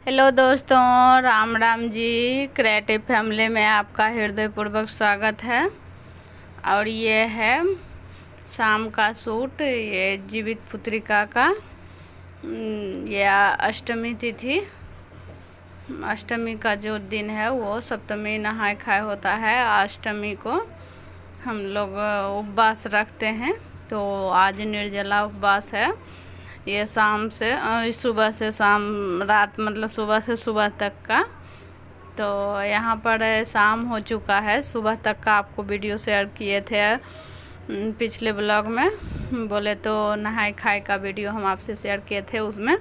Hello दोस्तों, Ram Ram ji. Creative family में आपका हृदयपूर्वक स्वागत है। और ये है शाम का सूट, ये जीवित पुत्रिका का। ये अष्टमी तिथि, अष्टमी का जो दिन है वो सप्तमी नहाय खाए होता है। अष्टमी को हम लोग उपवास रखते हैं, तो आज निर्जला उपवास है। ये शाम से सुबह से शाम, रात मतलब सुबह से सुबह तक का। तो यहाँ पर शाम हो चुका है, सुबह तक का आपको वीडियो शेयर किए थे पिछले ब्लॉग में। बोले तो नहाय खाए का वीडियो हम आपसे शेयर किए थे, उसमें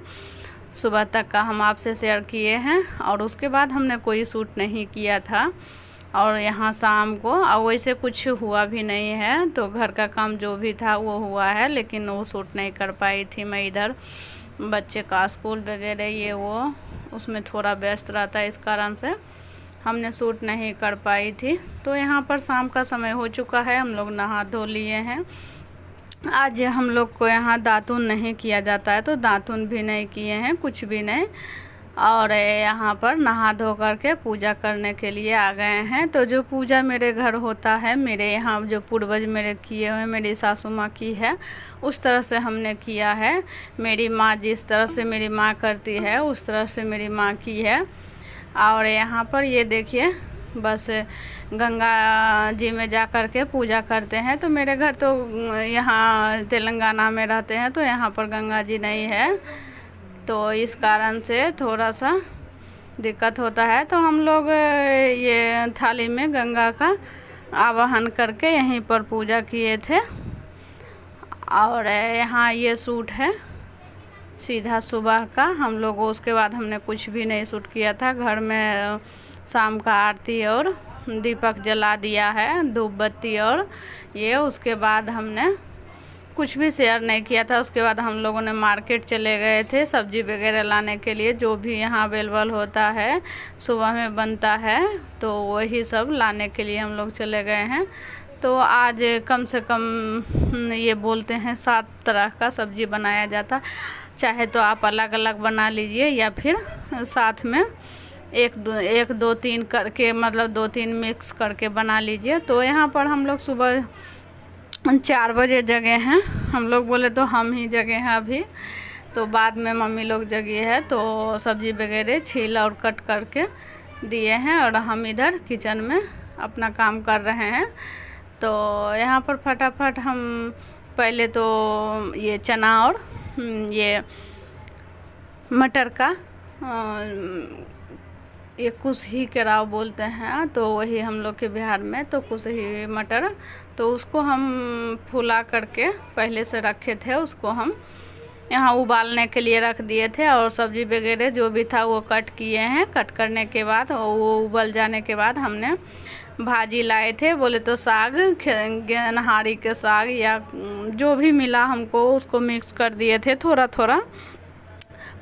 सुबह तक का हम आपसे शेयर किए हैं। और उसके बाद हमने कोई शूट नहीं किया था। और यहाँ शाम को और वैसे कुछ हुआ भी नहीं है, तो घर का काम जो भी था वो हुआ है, लेकिन वो शूट नहीं कर पाई थी मैं। इधर बच्चे का स्कूल वगैरह ये वो उसमें थोड़ा व्यस्त रहता है, इस कारण से हमने शूट नहीं कर पाई थी। तो यहाँ पर शाम का समय हो चुका है, हम लोग नहा धो लिए हैं। आज हम लोग को यहाँ दातुन नहीं किया जाता है, तो दातुन भी नहीं किए हैं, कुछ भी नहीं। और यहाँ पर नहा धो करके पूजा करने के लिए आ गए हैं। तो जो पूजा मेरे घर होता है, मेरे यहाँ जो पूर्वज मेरे किए हुए, मेरी सासू माँ की है, उस तरह से हमने किया है। मेरी माँ जिस तरह से मेरी माँ करती है, उस तरह से मेरी माँ की है। और यहाँ पर ये देखिए, बस गंगा जी में जा कर के पूजा करते हैं। तो मेरे घर तो यहाँ तेलंगाना में रहते हैं, तो यहाँ पर गंगा जी नहीं है, तो इस कारण से थोड़ा सा दिक्कत होता है। तो हम लोग ये थाली में गंगा का आवाहन करके यहीं पर पूजा किए थे। और यहाँ ये सूट है सीधा सुबह का हम लोग। उसके बाद हमने कुछ भी नहीं शूट किया था। घर में शाम का आरती और दीपक जला दिया है, धूप बत्ती और ये। उसके बाद हमने कुछ भी शेयर नहीं किया था। उसके बाद हम लोगों ने मार्केट चले गए थे सब्जी वगैरह लाने के लिए, जो भी यहाँ अवेलेबल होता है, सुबह में बनता है, तो वही सब लाने के लिए हम लोग चले गए हैं। तो आज कम से कम ये बोलते हैं 7 तरह का सब्जी बनाया जाता। चाहे तो आप अलग अलग बना लीजिए, या फिर साथ में एक दो तीन करके, मतलब 2-3 मिक्स करके बना लीजिए। तो यहाँ पर हम लोग सुबह 4 बजे जगे हैं। हम लोग बोले तो हम ही जगे हैं अभी, तो बाद में मम्मी लोग जगी है, तो सब्जी वगैरह छील और कट करके दिए हैं। और हम इधर किचन में अपना काम कर रहे हैं। तो यहाँ पर फटाफट हम पहले तो ये चना और ये मटर का ये कुसही केराव बोलते हैं, तो वही हम लोग के बिहार में तो कुसही मटर, तो उसको हम फुला करके पहले से रखे थे। उसको हम यहाँ उबालने के लिए रख दिए थे। और सब्जी वगैरह जो भी था वो कट किए हैं। कट करने के बाद वो उबल जाने के बाद हमने भाजी लाए थे। बोले तो साग, गेनहारी के साग या जो भी मिला हमको, उसको मिक्स कर दिए थे। थोड़ा थोड़ा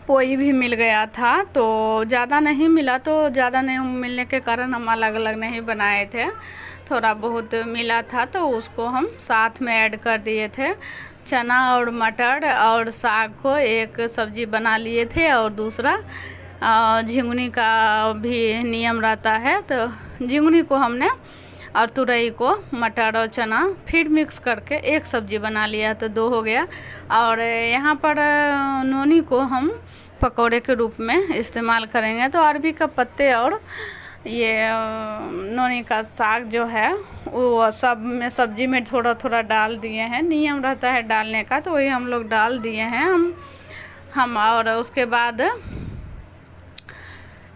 पोई भी मिल गया था, तो ज़्यादा नहीं मिला, तो ज़्यादा नहीं मिलने के कारण हम अलग अलग नहीं बनाए थे। थोड़ा बहुत मिला था, तो उसको हम साथ में ऐड कर दिए थे। चना और मटर और साग को एक सब्जी बना लिए थे। और दूसरा झिंगुनी का भी नियम रहता है, तो झिंगुनी को हमने और तुरई को, मटर और चना फिर मिक्स करके एक सब्जी बना लिया, तो 2 हो गया। और यहाँ पर नोनी को हम पकौड़े के रूप में इस्तेमाल करेंगे। तो अरबी का पत्ते और ये नोनी का साग जो है वो सब में सब्जी में थोड़ा थोड़ा डाल दिए हैं। नियम रहता है डालने का, तो वही हम लोग डाल दिए हैं हम। और उसके बाद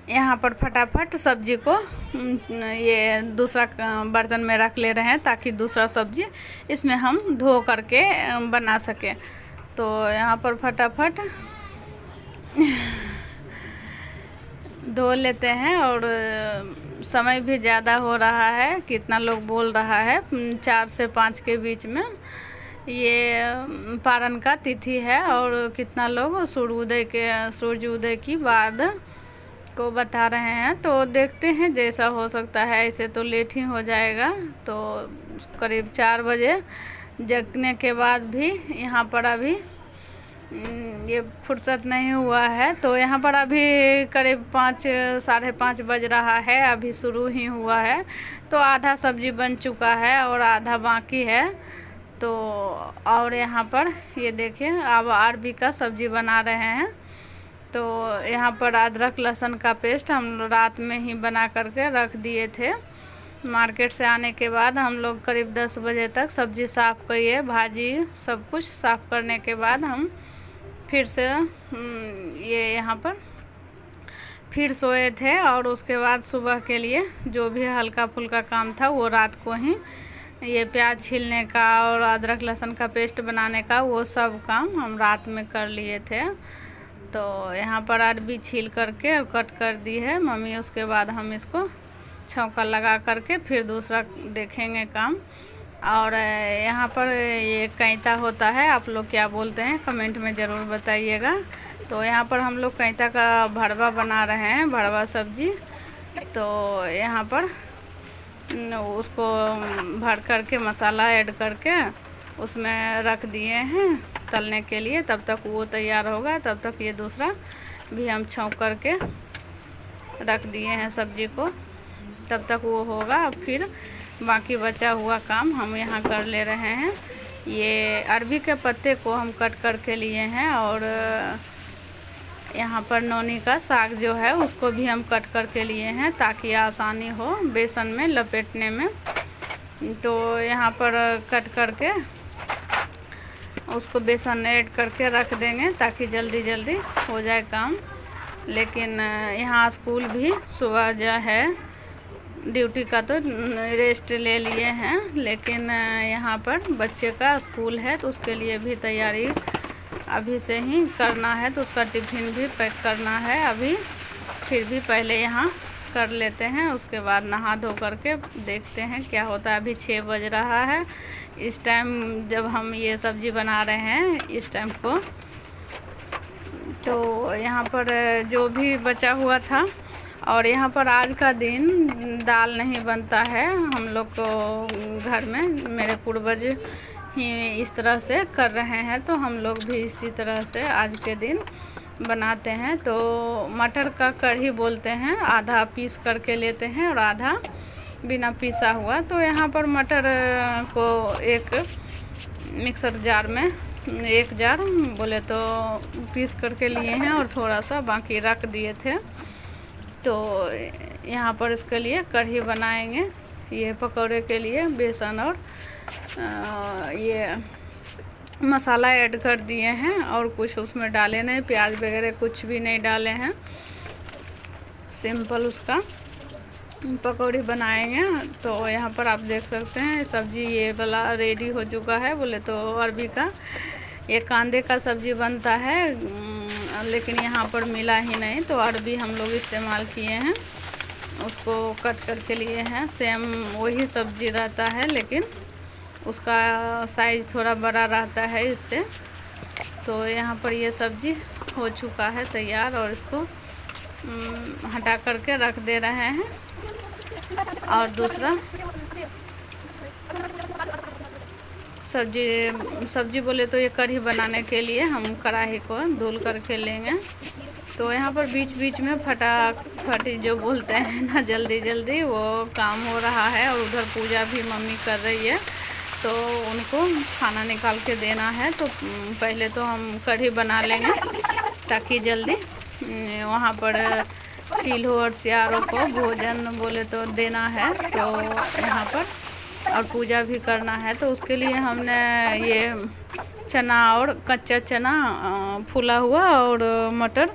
यहाँ पर फटाफट सब्जी को ये दूसरा बर्तन में रख ले रहे हैं, ताकि दूसरा सब्जी इसमें हम धो करके बना सके। तो यहाँ पर फटाफट धो लेते हैं। और समय भी ज़्यादा हो रहा है, कितना लोग बोल रहा है 4 से 5 के बीच में ये पारण का तिथि है। और कितना लोग सूर्य उदय की बाद को बता रहे हैं। तो देखते हैं जैसा हो सकता है, ऐसे तो लेट ही हो जाएगा। तो करीब 4 बजे जगने के बाद भी यहाँ पर अभी ये फुर्सत नहीं हुआ है। तो यहाँ पर अभी करीब 5 साढ़े 5 बज रहा है, अभी शुरू ही हुआ है। तो आधा सब्जी बन चुका है और आधा बाकी है। तो और यहाँ पर ये देखिए अब अरबी का सब्जी बना रहे हैं। तो यहाँ पर अदरक लहसुन का पेस्ट हम रात में ही बना करके रख दिए थे। मार्केट से आने के बाद हम लोग करीब 10 बजे तक सब्जी साफ़ करिए, भाजी सब कुछ साफ़ करने के बाद हम फिर से ये यहाँ पर फिर सोए थे। और उसके बाद सुबह के लिए जो भी हल्का फुल्का काम था वो रात को ही, ये प्याज छीलने का और अदरक लहसुन का पेस्ट बनाने का, वो सब काम हम रात में कर लिए थे। तो यहाँ पर अरबी छील करके और कट कर दी है मम्मी। उसके बाद हम इसको छौंका लगा करके फिर दूसरा देखेंगे काम। और यहाँ पर ये कैंता होता है, आप लोग क्या बोलते हैं कमेंट में ज़रूर बताइएगा। तो यहाँ पर हम लोग कैंता का भरवा बना रहे हैं, भरवा सब्जी। तो यहाँ पर उसको भर करके मसाला ऐड करके उसमें रख दिए हैं तलने के लिए। तब तक वो तैयार होगा, तब तक ये दूसरा भी हम छौंक करके रख दिए हैं सब्जी को, तब तक वो होगा। फिर बाकी बचा हुआ काम हम यहाँ कर ले रहे हैं। ये अरबी के पत्ते को हम कट करके लिए हैं और यहाँ पर नौनी का साग जो है उसको भी हम कट करके लिए हैं ताकि आसानी हो बेसन में लपेटने में। तो यहाँ पर कट करके उसको बेसन ऐड करके रख देंगे ताकि जल्दी जल्दी हो जाए काम। लेकिन यहाँ स्कूल भी सुबह जो है ड्यूटी का तो रेस्ट ले लिए हैं, लेकिन यहाँ पर बच्चे का स्कूल है तो उसके लिए भी तैयारी अभी से ही करना है। तो उसका टिफ़िन भी पैक करना है अभी, फिर भी पहले यहाँ कर लेते हैं। उसके बाद नहा धो करके देखते हैं क्या होता है। अभी 6 बज रहा है इस टाइम जब हम ये सब्ज़ी बना रहे हैं इस टाइम को। तो यहाँ पर जो भी बचा हुआ था, और यहाँ पर आज का दिन दाल नहीं बनता है हम लोग को घर में, मेरे पूर्वज ही इस तरह से कर रहे हैं तो हम लोग भी इसी तरह से आज के दिन बनाते हैं। तो मटर का कढ़ी बोलते हैं, आधा पीस करके लेते हैं और आधा बिना पीसा हुआ। तो यहाँ पर मटर को एक मिक्सर जार में 1 जार बोले तो पीस करके लिए हैं और थोड़ा सा बाकी रख दिए थे। तो यहाँ पर इसके लिए कढ़ी बनाएंगे। ये पकौड़े के लिए बेसन और ये मसाला ऐड कर दिए हैं और कुछ उसमें डाले नहीं, प्याज वगैरह कुछ भी नहीं डाले हैं, सिंपल उसका पकौड़ी बनाएंगे। तो यहाँ पर आप देख सकते हैं सब्जी ये वाला रेडी हो चुका है। बोले तो अरबी का ये कांदे का सब्जी बनता है, लेकिन यहाँ पर मिला ही नहीं तो अरबी हम लोग इस्तेमाल किए हैं, उसको कट करके लिए हैं। सेम वही सब्जी रहता है लेकिन उसका साइज़ थोड़ा बड़ा रहता है इससे। तो यहाँ पर ये सब्जी हो चुका है तैयार और इसको हटा करके रख दे रहे हैं। और दूसरा सब्जी बोले तो ये कढ़ी बनाने के लिए हम कढ़ाई को धुल करके लेंगे। तो यहाँ पर बीच बीच में फटाफटी जो बोलते हैं ना, जल्दी जल्दी वो काम हो रहा है। और उधर पूजा भी मम्मी कर रही है तो उनको खाना निकाल के देना है। तो पहले तो हम कढ़ी बना लेंगे ताकि जल्दी वहाँ पर चील्हों और सियारों को भोजन बोले तो देना है। तो यहाँ पर और पूजा भी करना है। तो उसके लिए हमने ये चना और कच्चा चना फूला हुआ और मटर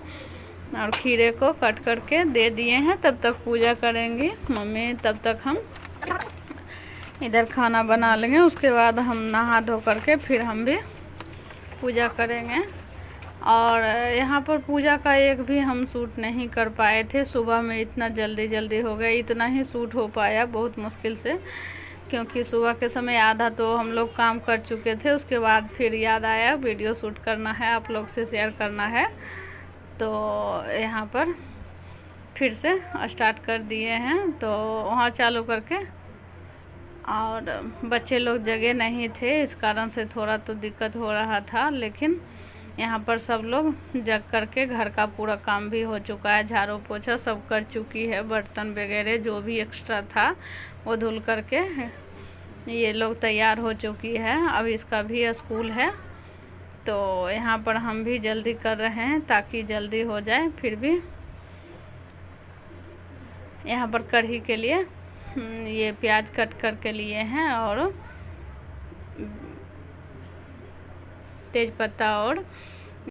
और खीरे को कट करके दे दिए हैं। तब तक पूजा करेंगी मम्मी, तब तक हम इधर खाना बना लेंगे। उसके बाद हम नहा धो करके फिर हम भी पूजा करेंगे। और यहाँ पर पूजा का एक भी हम शूट नहीं कर पाए थे, सुबह में इतना जल्दी हो गया, इतना ही शूट हो पाया बहुत मुश्किल से, क्योंकि सुबह के समय आधा तो हम लोग काम कर चुके थे। उसके बाद फिर याद आया वीडियो शूट करना है, आप लोग से शेयर करना है। तो यहाँ पर फिर से स्टार्ट कर दिए हैं। तो वहाँ चालू करके, और बच्चे लोग जगह नहीं थे इस कारण से थोड़ा तो दिक्कत हो रहा था, लेकिन यहाँ पर सब लोग जग करके घर का पूरा काम भी हो चुका है, झाड़ू पोछा सब कर चुकी है, बर्तन वगैरह जो भी एक्स्ट्रा था वो धुल करके ये लोग तैयार हो चुकी है। अब इसका भी स्कूल है तो यहाँ पर हम भी जल्दी कर रहे हैं ताकि जल्दी हो जाए। फिर भी यहाँ पर कढ़ी के लिए ये प्याज कट करके लिए हैं और तेज पत्ता और